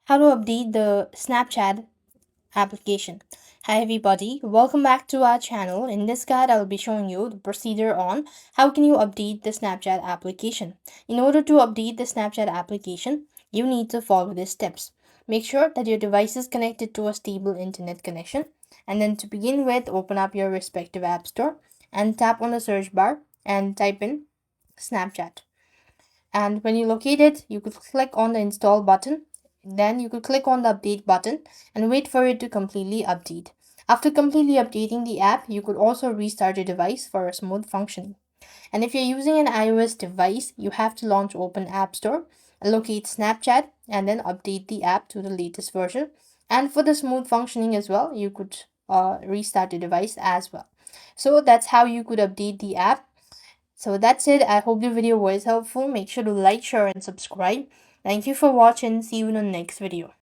How to update the Snapchat application. Hi everybody, welcome back to our channel. In this guide, I'll be showing you the procedure on how can you update the Snapchat application. In order to update the Snapchat application, you need to follow these steps. Make sure that your device is connected to a stable internet connection. And then to begin with, open up your respective app store and tap on the search bar and type in Snapchat. And when you locate it, you could click on the install button. Then you could click on the update button and wait for it to completely update. After completely updating the app, you could also restart your device for a smooth functioning. And if you're using an iOS device, you have to launch Open App Store, locate Snapchat, and then update the app to the latest version. And for the smooth functioning as well, you could restart your device as well. So that's how you could update the app. So that's it. I hope the video was helpful. Make sure to like, share, and subscribe. Thank you for watching. See you in the next video.